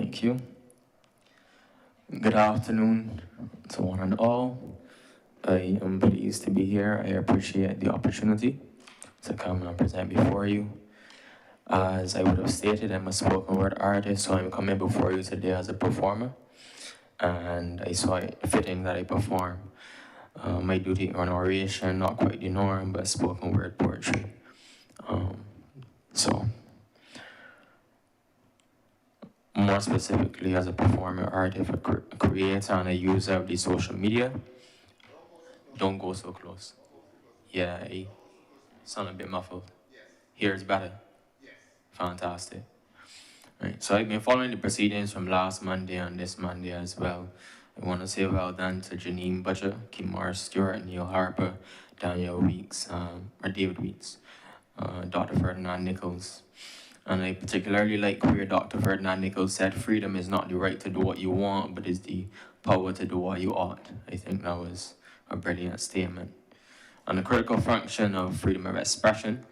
Thank you. Good afternoon to one and all. I am pleased to be here. I appreciate the opportunity to come and present before you. As I would have stated, I'm a spoken word artist, so I'm coming before you today as a performer. And I saw it fitting that I perform my duty or oration, not quite the norm, but spoken word poetry. So, more specifically, as a performer, artist, a creator, and a user of the social media. Don't go so close. Yeah, I sound a bit muffled. Here is better. Fantastic. Right. So I've been following the proceedings from last Monday and this Monday as well. I want to say well done to Janine Butcher, Kimar Stewart, Neil Harper, Daniel Weeks, or David Weeks, Dr. Ferdinand Nichols. And I particularly like where Dr. Ferdinand Nichols said freedom is not the right to do what you want, but is the power to do what you ought. I think that was a brilliant statement. And the critical function of freedom of expression,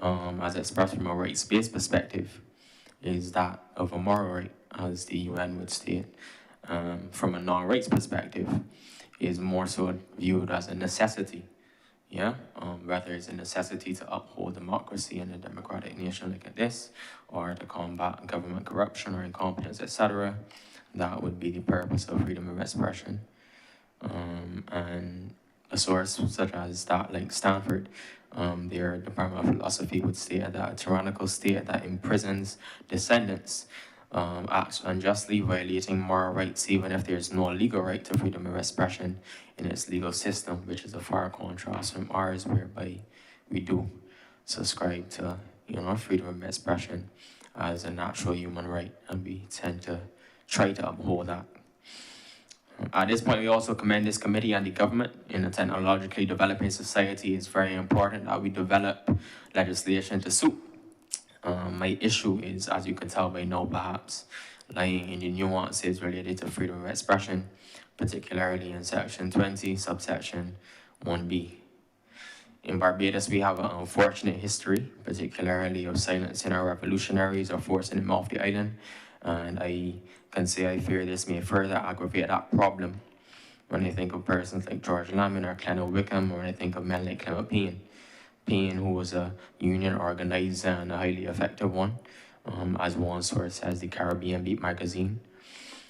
as expressed from a rights-based perspective, is that of a moral right, as the UN would state. From a non-rights perspective, is more so viewed as a necessity. Yeah, whether it's a necessity to uphold democracy in a democratic nation like this, or to combat government corruption or incompetence, etc. That would be the purpose of freedom of expression. And a source such as that, like Stanford, their Department of Philosophy would state that a tyrannical state that imprisons descendants acts unjustly, violating moral rights, even if there's no legal right to freedom of expression in its legal system, which is a far contrast from ours, whereby we do subscribe to, freedom of expression as a natural human right, and we tend to try to uphold that. At this point, we also commend this committee and the government. In a technologically developing society, it's very important that we develop legislation to suit. My issue is, as you can tell by now, perhaps, lying in the nuances related to freedom of expression, particularly in Section 20, subsection 1B. In Barbados, we have an unfortunate history, particularly of silencing our revolutionaries or forcing them off the island, and I can say I fear this may further aggravate that problem. When I think of persons like George Lamon or Clement Wickham, or when I think of men like Clement Payne, who was a union organizer and a highly effective one, as one source says, the Caribbean Beat magazine.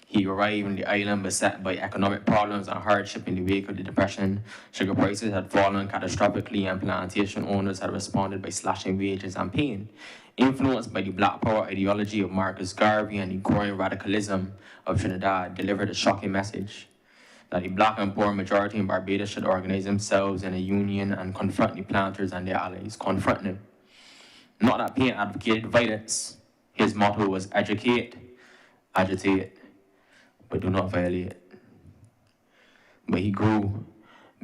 He arrived on the island beset by economic problems and hardship in the wake of the Depression. Sugar prices had fallen catastrophically, and plantation owners had responded by slashing wages. And Payne, influenced by the Black Power ideology of Marcus Garvey and the growing radicalism of Trinidad, delivered a shocking message that the black and poor majority in Barbados should organize themselves in a union and confront the planters and their allies. Confront them. Not that Payne advocated violence. His motto was educate, agitate, but do not violate. But he grew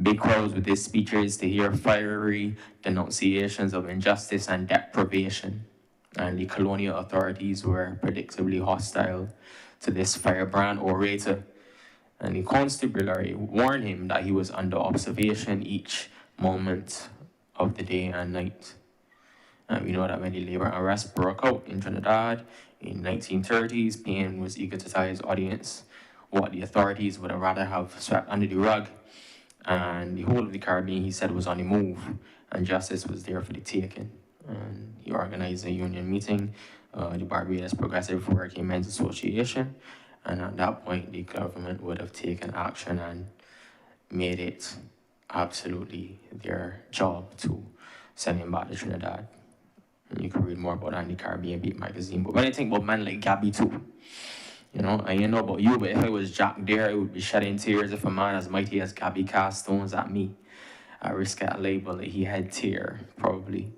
big crowds with his speeches to hear fiery denunciations of injustice and deprivation. And the colonial authorities were predictably hostile to this firebrand orator. And the constabulary warned him that he was under observation each moment of the day and night. And we know that when the labor unrest broke out in Trinidad in 1930s, Payne was eager to tell his audience what the authorities would have rather have swept under the rug. And the whole of the Caribbean, he said, was on the move, and justice was there for the taking. And he organized a union meeting, the Barbados Progressive Working Men's Association, and at that point, the government would have taken action and made it absolutely their job to send him back to Trinidad. And you can read more about that in the Caribbean Beat magazine. But when I think about men like Gabby too, I ain't know about you, but if I was Jack there, I would be shedding tears if a man as mighty as Gabby cast stones at me. I risk that label that he had tear, probably.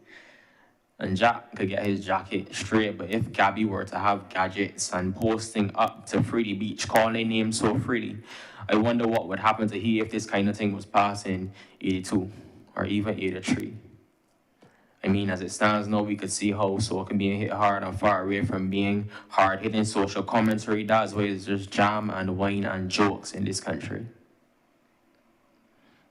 And Jack could get his jacket straight, but if Gabby were to have gadgets and posting up to Freely Beach, calling their name so freely, I wonder what would happen to he if this kind of thing was passed in 82 or even 83. I mean, as it stands now, we could see how soca being hit hard and far away from being hard-hitting social commentary. That's why it's just jam and wine and jokes in this country.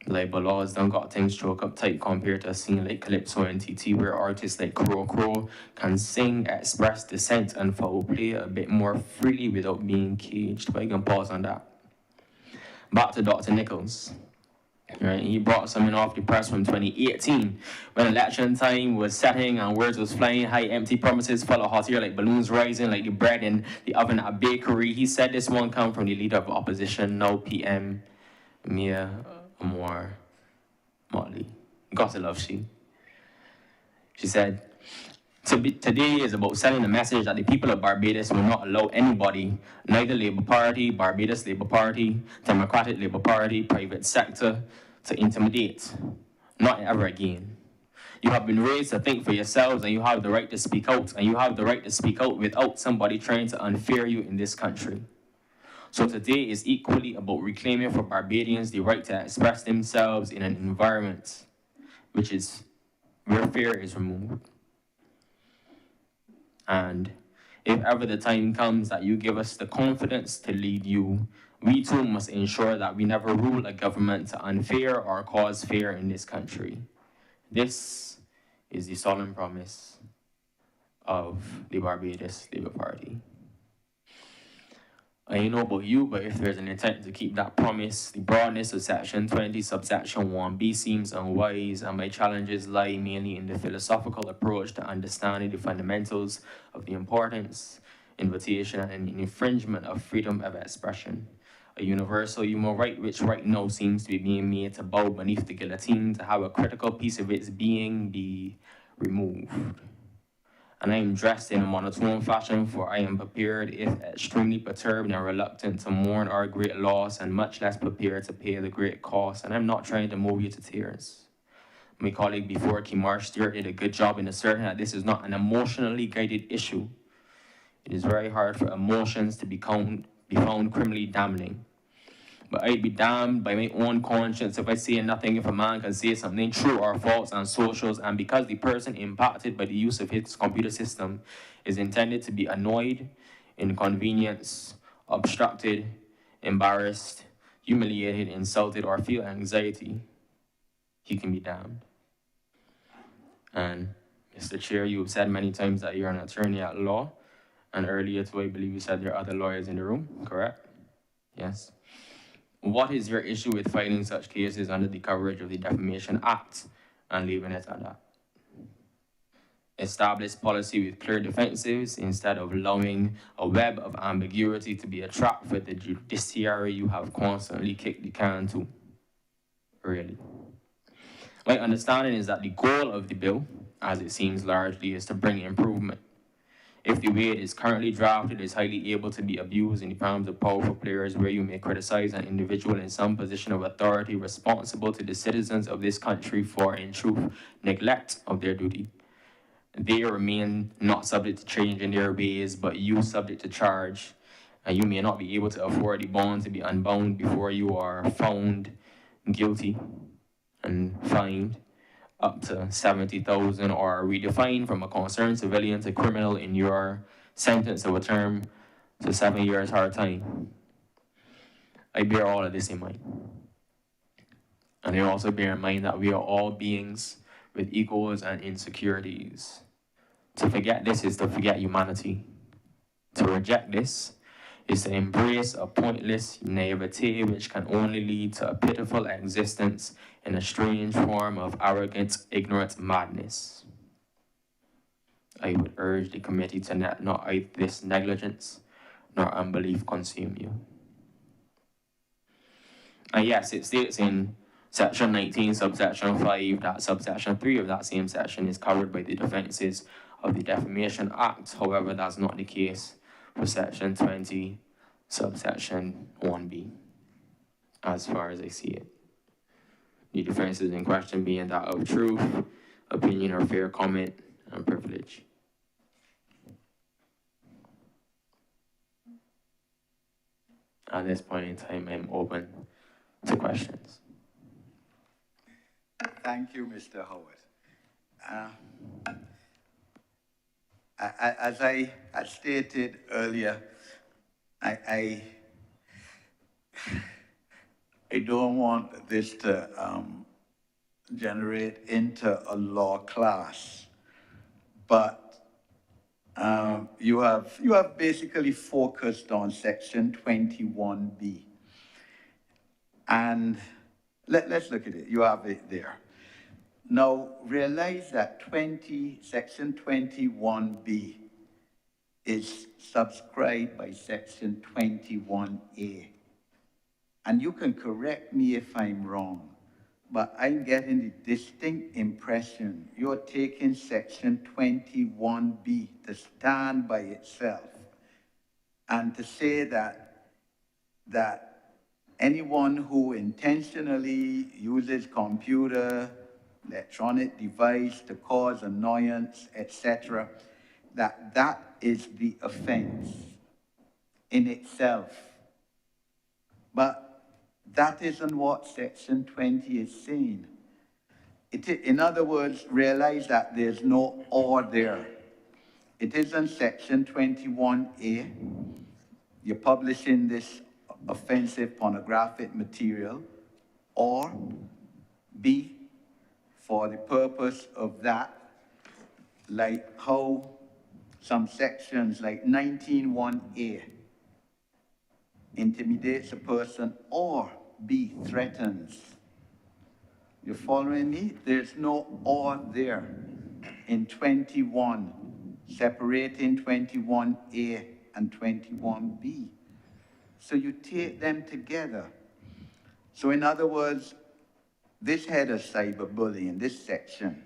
Labor laws done got things stroke up tight compared to a scene like Calypso and TT, where artists like Crow can sing, express dissent, and foul play a bit more freely without being caged. But you can pause on that. Back to Dr. Nichols. Right, he brought something off the press from 2018 when election time was setting and words was flying high, empty promises fell hot here like balloons rising like the bread in the oven at a bakery. He said this one come from the leader of opposition, now PM Mia Amor Motley. Gotta love she. She said, today is about sending a message that the people of Barbados will not allow anybody, neither Labour Party, Barbados Labour Party, Democratic Labour Party, private sector, to intimidate. Not ever again. You have been raised to think for yourselves, and you have the right to speak out, and you have the right to speak out without somebody trying to unfair you in this country. So today is equally about reclaiming for Barbadians the right to express themselves in an environment which is where fear is removed. And if ever the time comes that you give us the confidence to lead you, we too must ensure that we never rule a government to unfair or cause fear in this country. This is the solemn promise of the Barbados Labour Party. I don't know about you, but if there's an intent to keep that promise, the broadness of Section 20, subsection 1B seems unwise, and my challenges lie mainly in the philosophical approach to understanding the fundamentals of the importance, invitation, and infringement of freedom of expression. A universal human right which right now seems to be being made to bow beneath the guillotine, to have a critical piece of its being be removed. And I am dressed in a monotone fashion, for I am prepared, if extremely perturbed and reluctant, to mourn our great loss, and much less prepared to pay the great cost. And I'm not trying to move you to tears. My colleague before, Kimar Stewart, did a good job in asserting that this is not an emotionally guided issue. It is very hard for emotions to be found criminally damning. But I'd be damned by my own conscience if I say nothing if a man can say something true or false on socials, and because the person impacted by the use of his computer system is intended to be annoyed, inconvenienced, obstructed, embarrassed, humiliated, insulted, or feel anxiety, he can be damned. And Mr. Chair, you have said many times that you're an attorney at law, and earlier too, I believe you said there are other lawyers in the room, correct? Yes. What is your issue with filing such cases under the coverage of the Defamation Act and leaving it at that? Establish policy with clear defenses instead of allowing a web of ambiguity to be a trap for the judiciary you have constantly kicked the can to. Really. My understanding is that the goal of the bill, as it seems largely, is to bring improvement. If the way it is currently drafted is highly able to be abused in the palms of powerful players, where you may criticize an individual in some position of authority responsible to the citizens of this country for, in truth, neglect of their duty, they remain not subject to change in their ways, but you subject to charge, and you may not be able to afford the bond to be unbound before you are found guilty and fined up to 70,000, or redefined from a concerned civilian to criminal in your sentence of a term to 7 years hard time. I bear all of this in mind. And I also bear in mind that we are all beings with egos and insecurities. To forget this is to forget humanity. To reject this is to embrace a pointless naivete which can only lead to a pitiful existence in a strange form of arrogant, ignorant madness. I would urge the committee to not this negligence nor unbelief consume you. And yes, it states in Section 19, subsection 5, that subsection 3 of that same section is covered by the defenses of the Defamation Act. However, that's not the case for Section 20, subsection 1B, as far as I see it. The defenses in question being that of truth, opinion, or fair comment, and privilege. At this point in time, I'm open to questions. Thank you, Mr. Howard. As I had stated earlier, I don't want this to generate into a law class, but you have basically focused on section 21B. And let's look at it. You have it there. Now, realize that section 21B is subscribed by section 21A. And you can correct me if I'm wrong, but I'm getting the distinct impression you're taking section 21B to stand by itself and to say that anyone who intentionally uses computer, electronic device to cause annoyance, etc., that is the offense in itself. But that isn't what section 20 is saying. In other words, realize that there's no or there. It isn't section 21A. You're publishing this offensive pornographic material, or B, for the purpose of that, like how some sections like 19(1)A intimidates a person, or B, threatens. You following me? There's no or there in 21, separating 21A and 21B. So you take them together. So in other words, this head of cyberbullying, this section,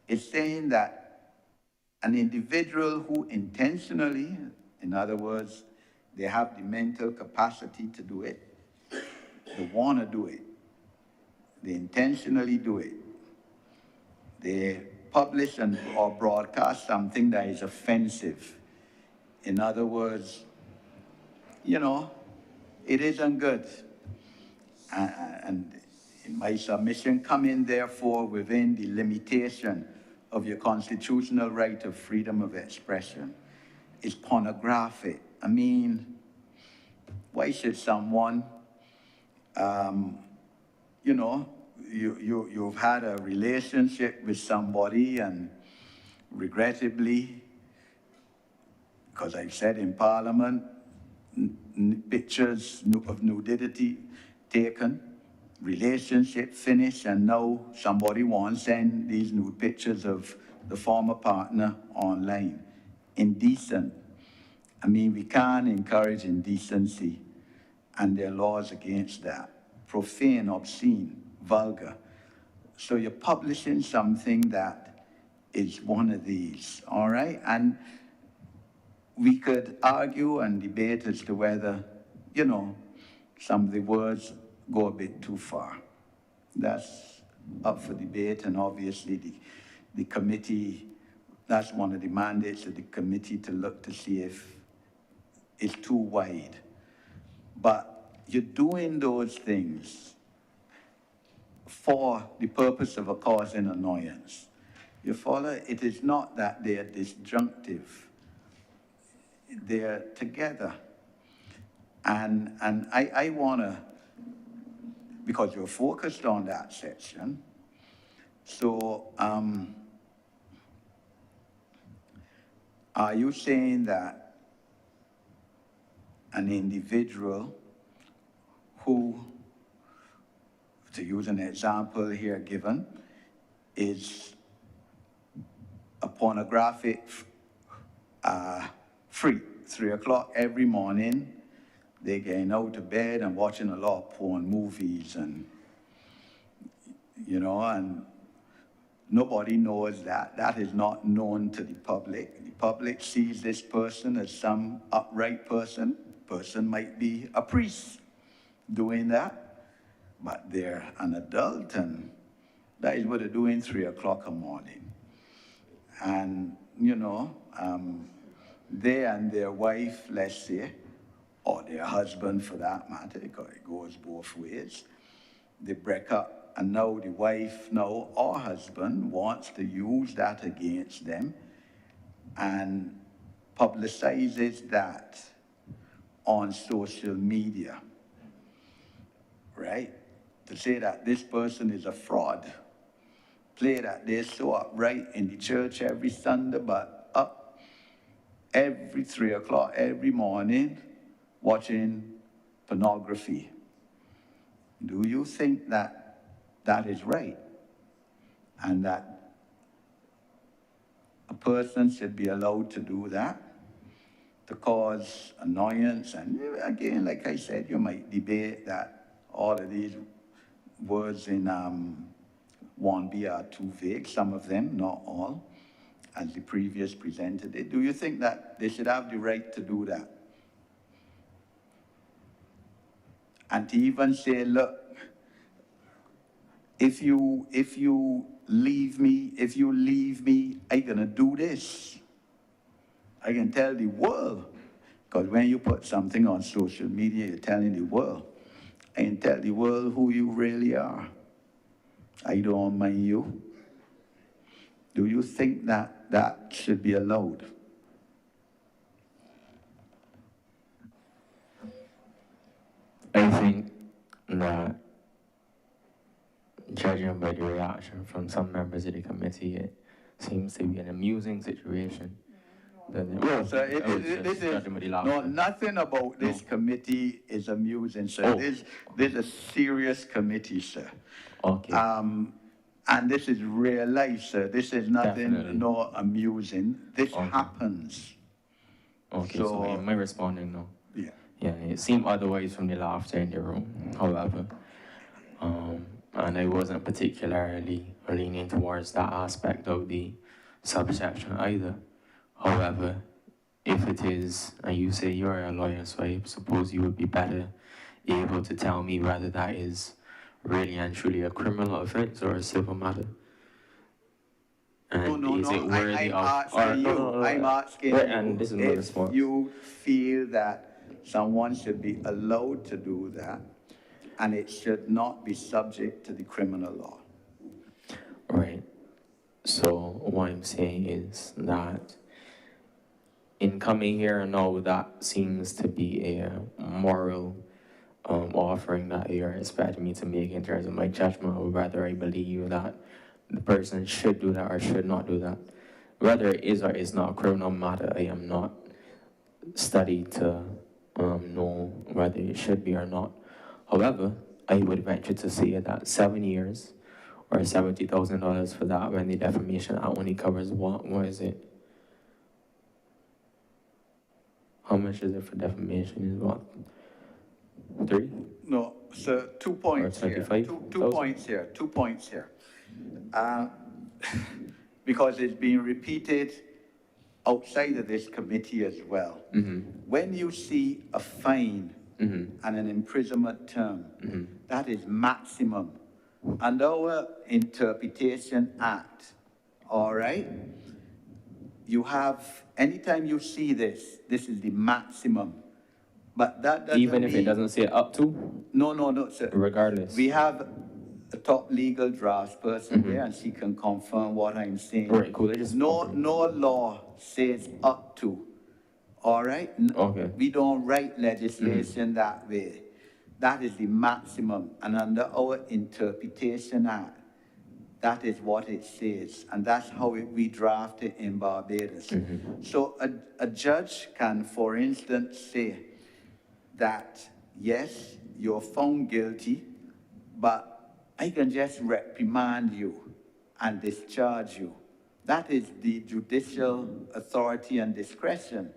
is saying that an individual who intentionally, in other words, they have the mental capacity to do it, they want to do it, they intentionally do it, they publish or broadcast something that is offensive. In other words, you know, it isn't good. And in my submission, coming therefore within the limitation of your constitutional right of freedom of expression is pornographic. I mean, why should someone, you know, you've had a relationship with somebody and regrettably, because I said in Parliament, pictures of nudity taken, relationship finished, and now somebody wants to send these nude pictures of the former partner online. Indecent. I mean, we can't encourage indecency, and there are laws against that. Profane, obscene, vulgar. So you're publishing something that is one of these, all right? And we could argue and debate as to whether, you know, some of the words go a bit too far. That's up for debate, and obviously the committee, that's one of the mandates of the committee, to look to see if it's too wide. But you're doing those things for the purpose of causing annoyance. You follow? It is not that they are disjunctive. They're together. And I want to, because you're focused on that section, so are you saying that an individual who, to use an example here given, is a pornographic freak, 3 o'clock every morning, they're getting out of bed and watching a lot of porn movies, and, you know, and nobody knows that. That is not known to the public. The public sees this person as some upright person. Person might be a priest doing that, but they're an adult, and that is what they're doing 3 o'clock in the morning. And, you know, they and their wife, let's say, or their husband for that matter, because it goes both ways, they break up, and now the wife now or husband wants to use that against them and publicizes that on social media. right? To say that this person is a fraud. Play that they show up right in the church every Sunday, but up every 3 o'clock every morning watching pornography. Do you think that that is right? And that a person should be allowed to do that to cause annoyance? And again, like I said, you might debate that all of these words in 1B are too vague, some of them, not all, as the previous presented it. Do you think that they should have the right to do that? And to even say, look, if you leave me, I'm gonna do this. I can tell the world, because when you put something on social media, you're telling the world. I can tell the world who you really are. I don't mind you. Do you think that that should be allowed? I think that, judging by the reaction from some members of the committee, it seems to be an amusing situation. No, sir, this is, no, nothing about this committee is amusing, sir. Oh. This is a serious committee, sir. Okay. And this is real life, sir. This is nothing, Definitely. no amusing. This Okay. happens. Okay, so am I responding now? Yeah. Yeah, it seemed otherwise from the laughter in the room, however. And I wasn't particularly leaning towards that aspect of the subsection either. However, if it is, and you say you're a lawyer, so I suppose you would be better able to tell me whether that is really and truly a criminal offense or a civil matter. And No, is it worthy I'm of... asking you, I'm asking you, and this is my if response. you feel that someone should be allowed to do that, and it should not be subject to the criminal law. Right. So what I'm saying is that in coming here now, that seems to be a moral offering that you're expecting me to make in terms of my judgment of whether I believe that the person should do that or should not do that. Whether it is or is not a criminal matter, I am not studied to know whether it should be or not. However, I would venture to say that 7 years or $70,000 for that when the Defamation Act only covers what is it? How much is it for defamation? Is what? 3? No, sir, 2 points here. 25,000? Two points here, 2 points here. Because it's being repeated outside of this committee as well. Mm-hmm. When you see a fine Mm-hmm. and an imprisonment term, Mm-hmm. that is maximum. Under our Interpretation Act, all right, you have, anytime you see this, this is the maximum. But that doesn't Even if mean, it doesn't say up to? No, sir. Regardless. We have a top legal draftsperson here, and she can confirm what I'm saying. Right, cool. I just No law says up to. All right? Okay. We don't write legislation that way. That is the maximum. And under our Interpretation Act, that is what it says. And that's how we draft it in Barbados. So a judge can, for instance, say that, yes, you're found guilty, but I can just reprimand you and discharge you. That is the judicial authority and discretion.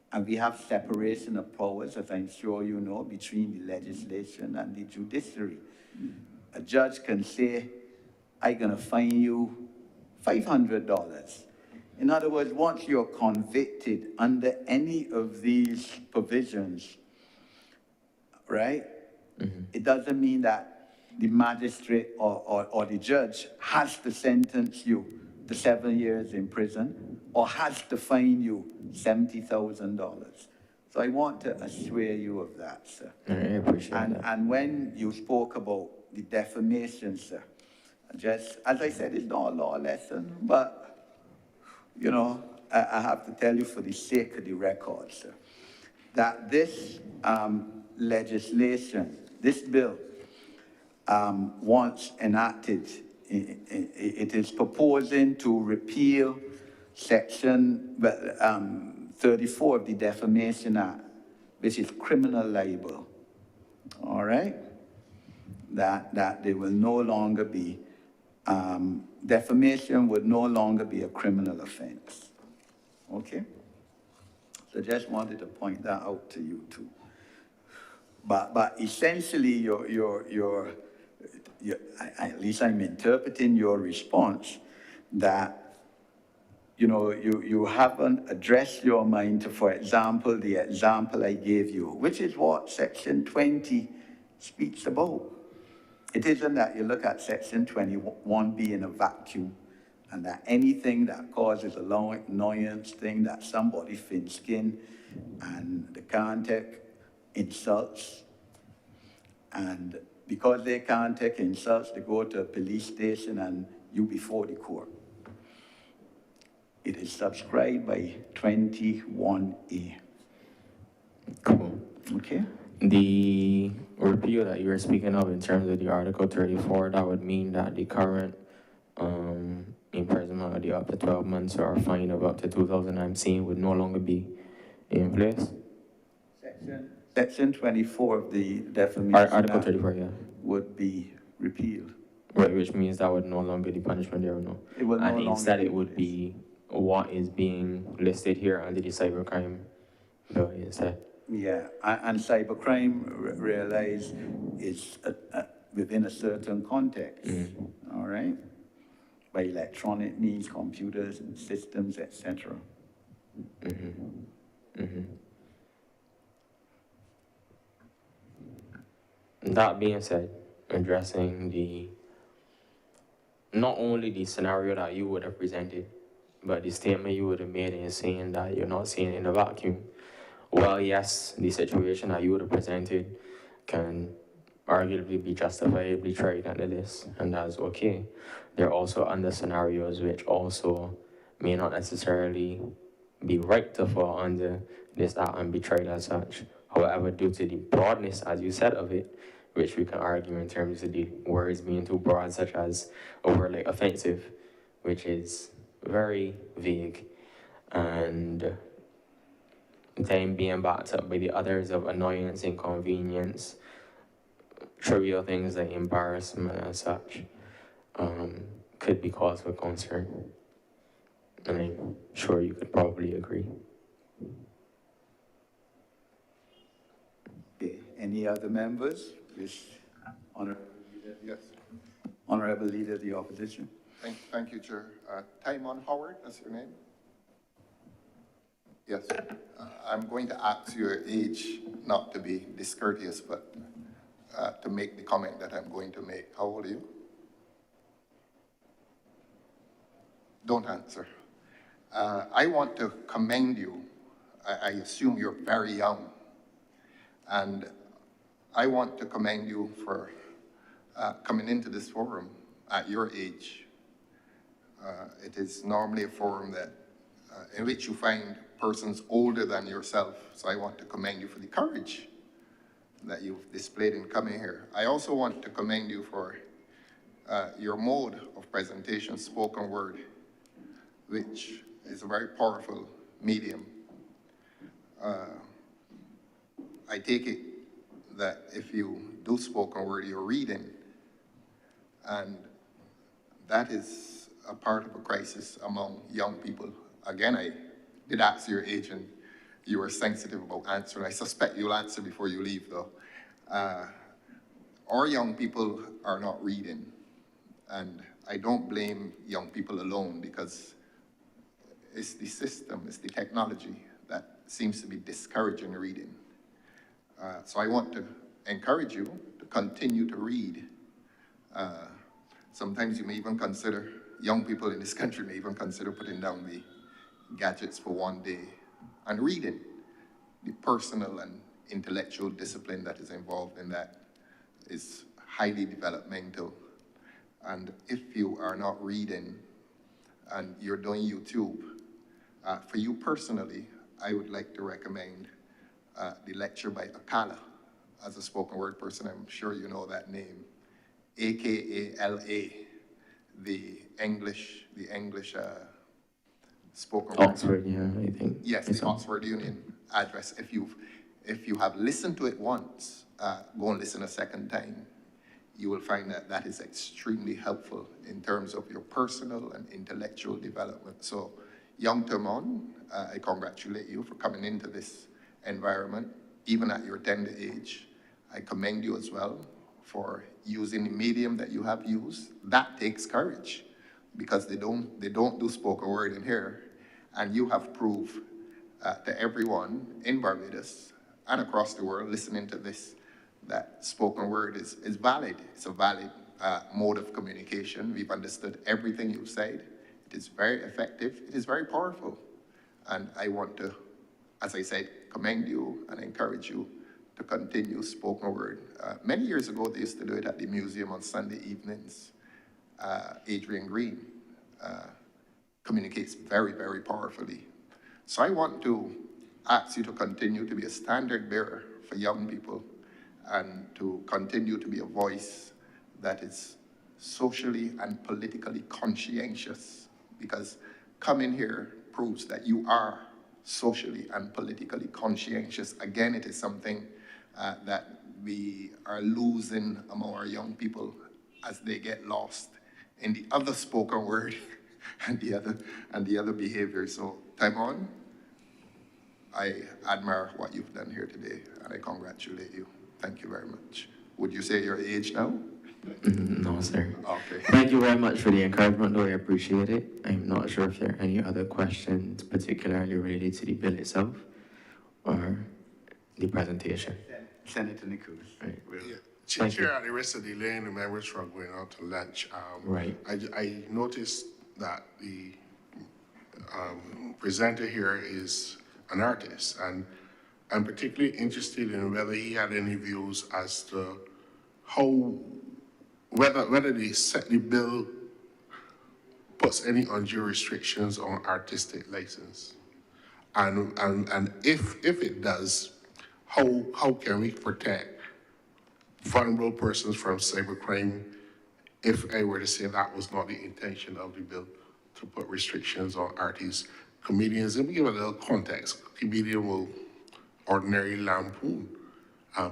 And we have separation of powers, as I'm sure you know, between the legislation and the judiciary. A judge can say, I'm going to fine you $500. In other words, once you're convicted under any of these provisions, right, it doesn't mean that the magistrate or the judge has to sentence you to 7 years in prison or has to fine you $70,000. So I want to assure you of that, sir. I appreciate that. And when you spoke about the defamation, sir, just, as I said, it's not a law lesson, but, you know, I have to tell you for the sake of the record, sir, that this legislation, this bill, once enacted, it is proposing to repeal section 34 of the Defamation Act, which is criminal libel. All right? That there will no longer be, defamation would no longer be a criminal offense. Okay? So just wanted to point that out to you too. But essentially, at least I'm interpreting your response that, you know, you haven't addressed your mind to, for example, the example I gave you, which is what Section 20 speaks about. It isn't that you look at Section 21B in a vacuum and that anything that causes annoyance, thing that somebody thin-skinned and they can't take insults, and because they can't take insults, they go to a police station and you before the court. It is subscribed by 21A. Cool. Okay? The repeal that you were speaking of in terms of the Article 34, that would mean that the current imprisonment of the up to 12 months or a fine of up to 2,000 I'm seeing would no longer be in place? Section 24 of the Defamation Article Act 34, yeah. would be repealed. Right, which means that would no longer be punishment there, no? It would no and longer instead be it would be what is being listed here under the cybercrime bill instead. Yeah, and cybercrime, realize, is within a certain context, all right? By electronic means, computers, systems, etc. That being said, addressing not only the scenario that you would have presented, but the statement you would have made in saying that you're not seeing it in a vacuum. Well, yes, the situation that you would have presented can arguably be justifiably tried under this, and that's okay. There are also other scenarios which also may not necessarily be right to fall under this act and be tried as such. However, due to the broadness, as you said, of it, which we can argue in terms of the words being too broad, such as a word like offensive, which is very vague, and then being backed up by the others of annoyance, inconvenience, trivial things like embarrassment and such, could be cause for concern. And I'm sure you could probably agree. Okay. Any other members? Yes. Yes. Honorable Leader of the Opposition. Thank you, Chair. Timon Howard, that's your name? Yes. I'm going to ask your age, not to be discourteous, but to make the comment that I'm going to make. How old are you? Don't answer. I want to commend you. I assume you're very young. And I want to commend you for coming into this forum at your age. It is normally a forum that in which you find persons older than yourself. So I want to commend you for the courage that you've displayed in coming here. I also want to commend you for your mode of presentation, spoken word, which is a very powerful medium. I take it that if you do spoken word, you're reading, and that is a part of a crisis among young people. Again, I did ask your age, and you were sensitive about answering. I suspect you'll answer before you leave, though. Our young people are not reading, and I don't blame young people alone, because it's the system, it's the technology that seems to be discouraging reading. So I want to encourage you to continue to read. Sometimes you may even consider, young people in this country may even consider putting down the gadgets for one day and reading. The personal and intellectual discipline that is involved in that is highly developmental. And if you are not reading and you're doing YouTube, for you personally, I would like to recommend the lecture by Akala. As a spoken word person, I'm sure you know that name. AKALA, the English spoken word. Oxford, yeah, I think. Yes, the Oxford Union address. If you have listened to it once, go and listen a second time. You will find that that is extremely helpful in terms of your personal and intellectual development. So, young Timon, I congratulate you for coming into this environment, even at your tender age. I commend you as well for using the medium that you have used. That takes courage, because they don't do spoken word in here, and you have proved to everyone in Barbados and across the world listening to this that spoken word is valid. It's a valid mode of communication. We've understood everything you've said. It is very effective. It is very powerful. And I want to, as I said, commend you and encourage you to continue spoken word. Many years ago, they used to do it at the museum on Sunday evenings. Adrian Green communicates very, very powerfully. So I want to ask you to continue to be a standard bearer for young people and to continue to be a voice that is socially and politically conscientious, because coming here proves that you are socially and politically conscientious. Again, it is something that we are losing among our young people as they get lost in the other spoken word and the other behavior. So, Timon, I admire what you've done here today, and I congratulate you. Thank you very much. Would you say your age now? No, sir. Okay. Thank you very much for the encouragement, though. I appreciate it. I'm not sure if there are any other questions particularly related to the bill itself or the presentation. Senator Nichols. Right. Yeah. Thank you. Chair, at the rest of the lane, the members were going out to lunch. Right. I noticed that the presenter here is an artist, and I'm particularly interested in whether he had any views as to how, whether the bill puts any undue restrictions on artistic license. And if it does, how can we protect vulnerable persons from cybercrime if I were to say that was not the intention of the bill, to put restrictions on artists, comedians? Let me give a little context. Comedian will ordinarily lampoon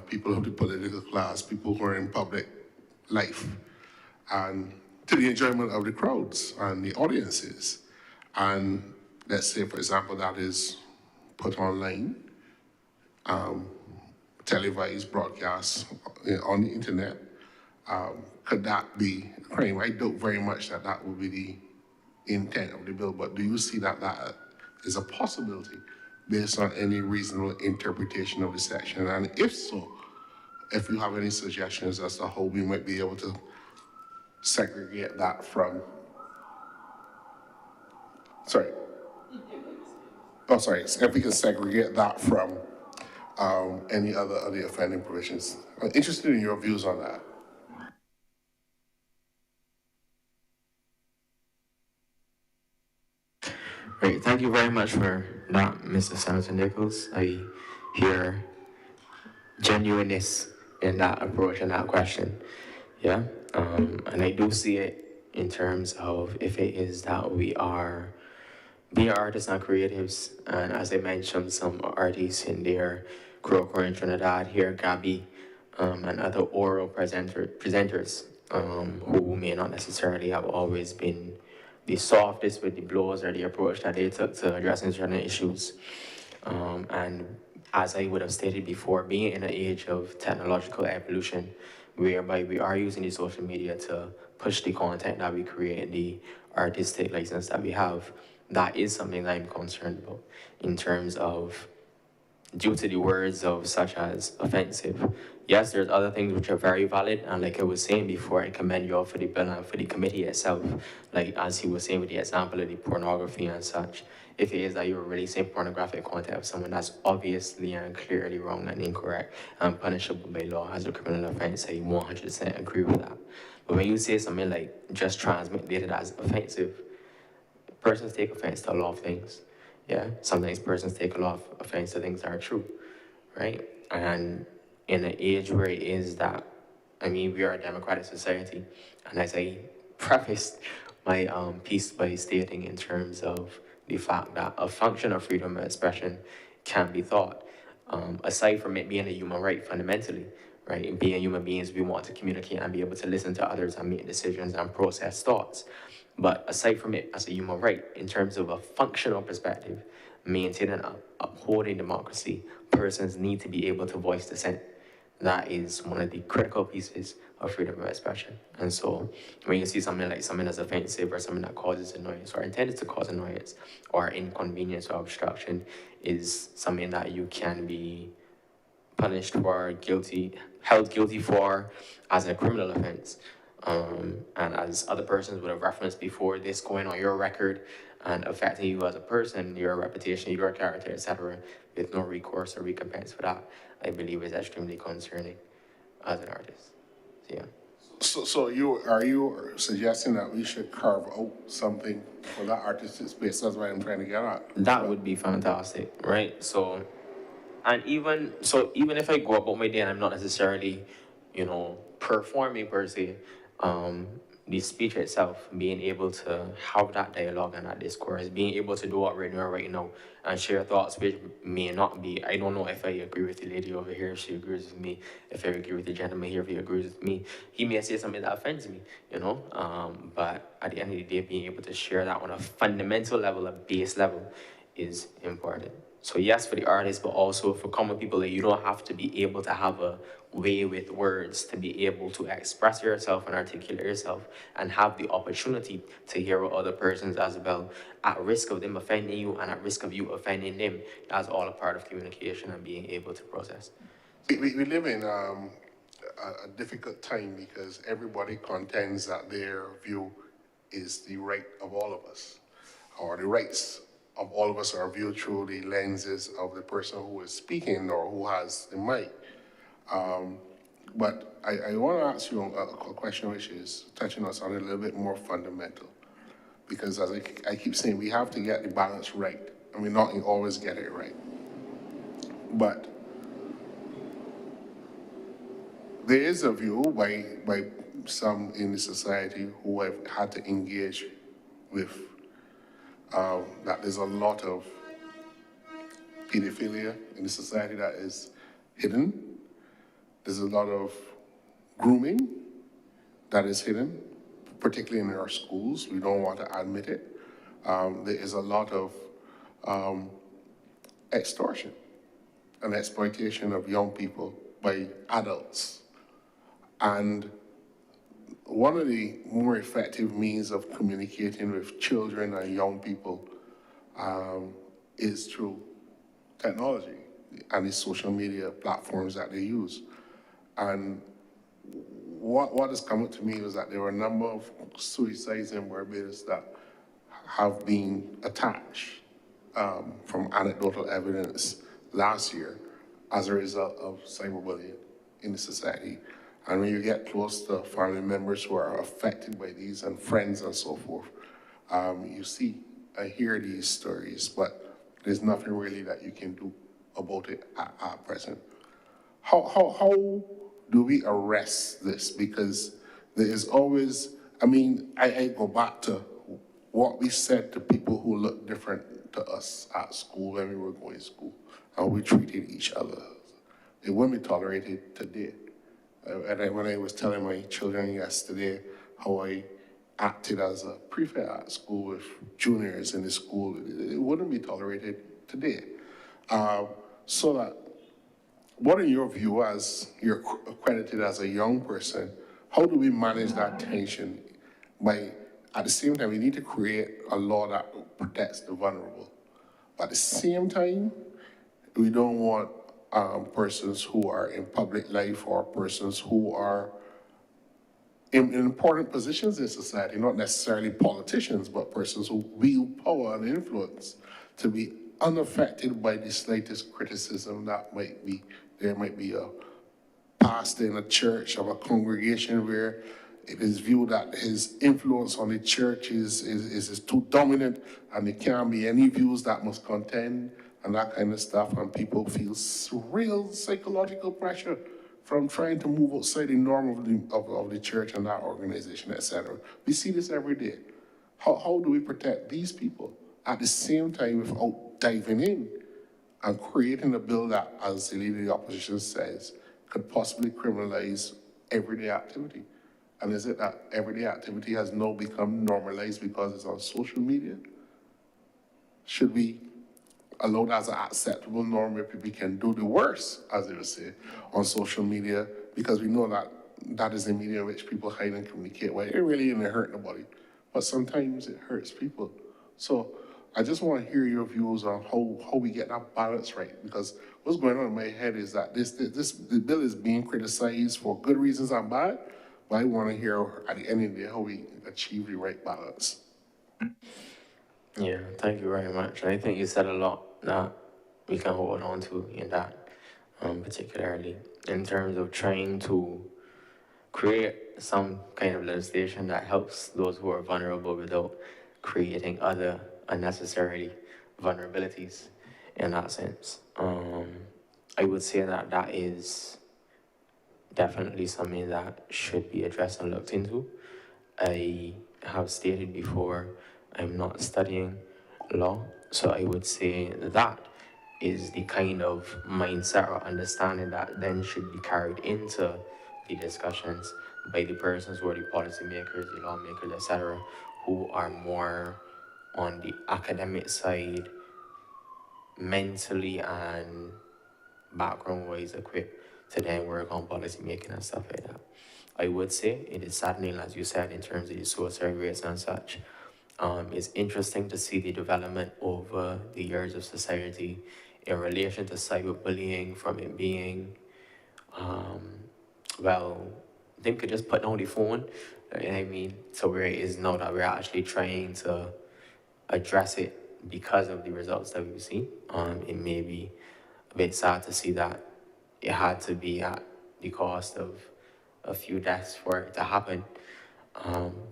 people of the political class, people who are in public life, and to the enjoyment of the crowds and the audiences. And let's say, for example, that is put online, televised, broadcast on the internet. Could that be a crime? I doubt very much that that would be the intent of the bill, but do you see that that is a possibility based on any reasonable interpretation of the section? And if so, if you have any suggestions as to how we might be able to segregate that from, if we can segregate that from any other of the offending provisions. I'm interested in your views on that. Great. Thank you very much for that, Mr. Senator Nichols. I hear genuineness in that approach and that question. Yeah. And I do see it in terms of if it is that we are being artists and creatives, and as I mentioned, some artists in there, Croker in Trinidad, here, Gabby, and other oral presenters who may not necessarily have always been the softest with the blows or the approach that they took to addressing certain issues. And as I would have stated before, being in an age of technological evolution, whereby we are using the social media to push the content that we create, the artistic license that we have, that is something that I'm concerned about in terms of, due to the words of such as offensive. Yes, there's other things which are very valid, and like I was saying before, I commend you all for the bill and for the committee itself. Like as he was saying with the example of the pornography and such, if it is that you're releasing pornographic content of someone that's obviously and clearly wrong and incorrect and punishable by law as a criminal offense, I 100% agree with that. But when you say something like just transmit data that's offensive, persons take offense to a lot of things. Yeah, sometimes persons take a lot of offense to things that are true, right? And in an age where it is that I mean, we are a democratic society, and as I prefaced my piece by stating in terms of the fact that a function of freedom of expression can be thought, aside from it being a human right fundamentally, right? Being human beings, we want to communicate and be able to listen to others and make decisions and process thoughts. But aside from it as a human right, in terms of a functional perspective, maintaining and upholding democracy, persons need to be able to voice dissent. That is one of the critical pieces of freedom of expression. And so when you see something like something that's offensive or something that causes annoyance or intended to cause annoyance or inconvenience or obstruction is something that you can be punished for, held guilty for as a criminal offense. And as other persons would have referenced before, this going on your record and affecting you as a person, your reputation, your character, etc., with no recourse or recompense for that, I believe is extremely concerning as an artist. So, yeah. So are you suggesting that we should carve out something for that artistic space? That's what I'm trying to get at. That would be fantastic, right? So, and even if I go about my day and I'm not necessarily, performing per se, um, the speech itself, being able to have that dialogue and that discourse, being able to do what we're doing right now and share thoughts which may not be, I don't know if I agree with the lady over here, if she agrees with me, if I agree with the gentleman here, if he agrees with me, he may say something that offends me, but at the end of the day, being able to share that on a fundamental level, a base level, is important. So yes, for the artist, but also for common people, like, you don't have to be able to have a way with words to be able to express yourself and articulate yourself and have the opportunity to hear what other persons as well, at risk of them offending you and at risk of you offending them. That's all a part of communication and being able to process. We live in a difficult time because everybody contends that their view is the right of all of us, or the rights of all of us are viewed through the lenses of the person who is speaking or who has the mic. But I want to ask you a question which is touching us on a little bit more fundamental. Because as I keep saying, we have to get the balance right, and we not always get it right. But there is a view by some in the society who have had to engage with that there's a lot of pedophilia in the society that is hidden. There's a lot of grooming that is hidden, particularly in our schools. We don't want to admit it. There is a lot of extortion and exploitation of young people by adults. And one of the more effective means of communicating with children and young people is through technology and the social media platforms that they use. And what has come up to me is that there were a number of suicides in Barbados that have been attached from anecdotal evidence last year as a result of cyberbullying in the society. And when you get close to family members who are affected by these and friends and so forth, you see and hear these stories, but there's nothing really that you can do about it at present. How do we arrest this? Because there is always, I go back to what we said to people who look different to us at school when we were going to school, how we treated each other. It wouldn't be tolerated today. And when I was telling my children yesterday how I acted as a prefect at school with juniors in the school, it wouldn't be tolerated today. So that, what in your view, as you're accredited as a young person, how do we manage that tension by, at the same time, we need to create a law that protects the vulnerable. But at the same time, we don't want persons who are in public life or persons who are in important positions in society, not necessarily politicians, but persons who wield power and influence, to be unaffected by the slightest criticism that there might be a pastor in a church or a congregation where it is viewed that his influence on the church is too dominant and there can't be any views that must contend and that kind of stuff, and people feel real psychological pressure from trying to move outside the norm of the church and that organization, etc. We see this every day. How do we protect these people at the same time without diving in and creating a bill that, as the leader of the opposition says, could possibly criminalize everyday activity? And is it that everyday activity has now become normalized because it's on social media? Should we allow that as an acceptable norm where people can do the worst, as they would say, on social media? Because we know that that is the media in which people hide and communicate. Well, it really isn't hurt nobody, but sometimes it hurts people. So I just want to hear your views on how we get that balance right, because what's going on in my head is that the bill is being criticized for good reasons and bad, but I want to hear at the end of the day how we achieve the right balance. Yeah, thank you very much. I think you said a lot that we can hold on to in that, particularly in terms of trying to create some kind of legislation that helps those who are vulnerable without creating other unnecessary vulnerabilities in that sense. I would say that that is definitely something that should be addressed and looked into. I have stated before, I'm not studying law, so I would say that is the kind of mindset or understanding that then should be carried into the discussions by the persons who are the policymakers, the lawmakers, etc., who are more on the academic side, mentally and background-wise equipped to then work on policy making and stuff like that. I would say it is saddening, as you said, in terms of the suicide rates and such. It's interesting to see the development over the years of society in relation to cyberbullying, from it being, well, they could just put down the phone, you know what I mean, to where it is now that we're actually trying to address it because of the results that we've seen. It may be a bit sad to see that it had to be at the cost of a few deaths for it to happen.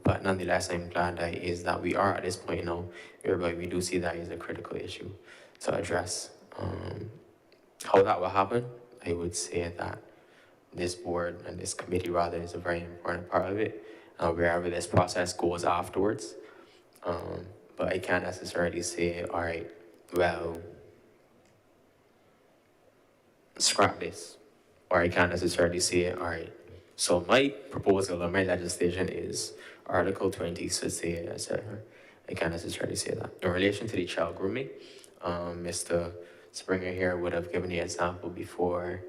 But nonetheless, I'm glad that we are at this point now whereby we do see that is a critical issue to address. How that will happen, I would say that this board and this committee rather is a very important part of it, wherever this process goes afterwards. But I can't necessarily say, all right, well, scrap this. Or I can't necessarily say, all right, so my proposal or my legislation is Article 20 should say, etc. I can't necessarily say that. In relation to the child grooming, Mr. Springer here would have given the example before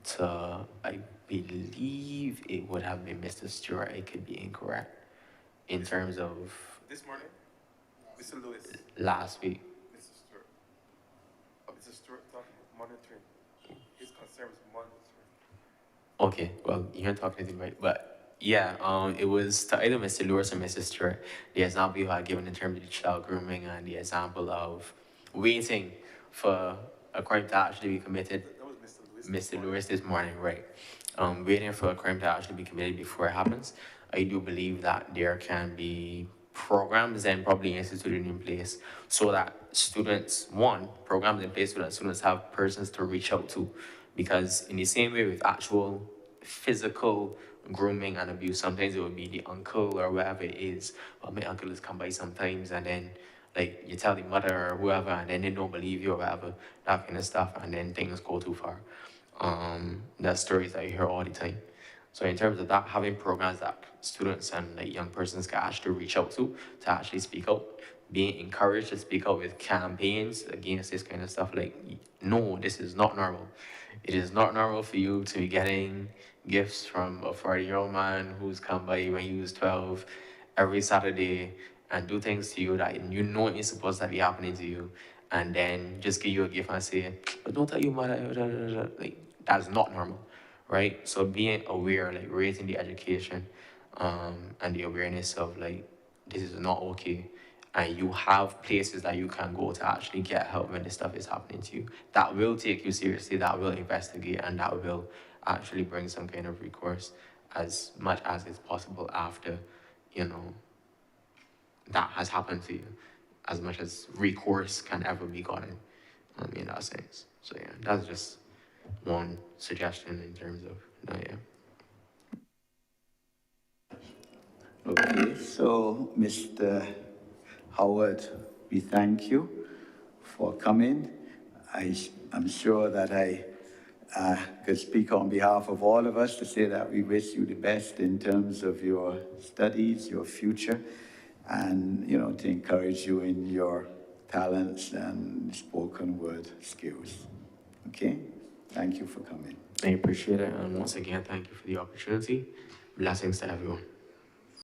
to, I believe it would have been Mr. Stewart, I could be incorrect, in terms of This morning, Mr. Lewis, last week. Mr. Stewart. Mr. Stewart talking about monitoring. His concern was monitoring. Okay, well, you can't talk anything, right? But yeah, it was to either Mr. Lewis or Mr. Stewart, the example you had given in terms of the child grooming and the example of waiting for a crime to actually be committed. That was Mr. Lewis. Mr. Lewis this morning, right? Waiting for a crime to actually be committed before it happens. I do believe that there can be programs and probably instituted in place so that students, programs in place so that students have persons to reach out to. Because in the same way with actual physical grooming and abuse, sometimes it would be the uncle or whatever it is. Well, my uncle has come by sometimes and then like you tell the mother or whoever and then they don't believe you or whatever, that kind of stuff, and then things go too far. That's stories that you hear all the time. So in terms of that, having programs that students and like young persons can actually reach out to actually speak out, being encouraged to speak out with campaigns against this kind of stuff. Like, no, this is not normal. It is not normal for you to be getting gifts from a 40-year-old man who's come by when you was 12 every Saturday and do things to you that you know is supposed to be happening to you, and then just give you a gift and say, but don't tell your mother, like, that's not normal, right? So being aware, like raising the education, and the awareness of like, this is not okay. And you have places that you can go to actually get help when this stuff is happening to you. That will take you seriously, that will investigate, and that will actually bring some kind of recourse as much as is possible after, you know, that has happened to you, as much as recourse can ever be gotten, in that sense. So yeah, that's just one suggestion in terms of that, yeah. Okay, so Mr. Howard, we thank you for coming. I'm sure that I could speak on behalf of all of us to say that we wish you the best in terms of your studies, your future, and, you know, to encourage you in your talents and spoken word skills. Okay? Thank you for coming. I appreciate it, and once again, thank you for the opportunity. Blessings to everyone.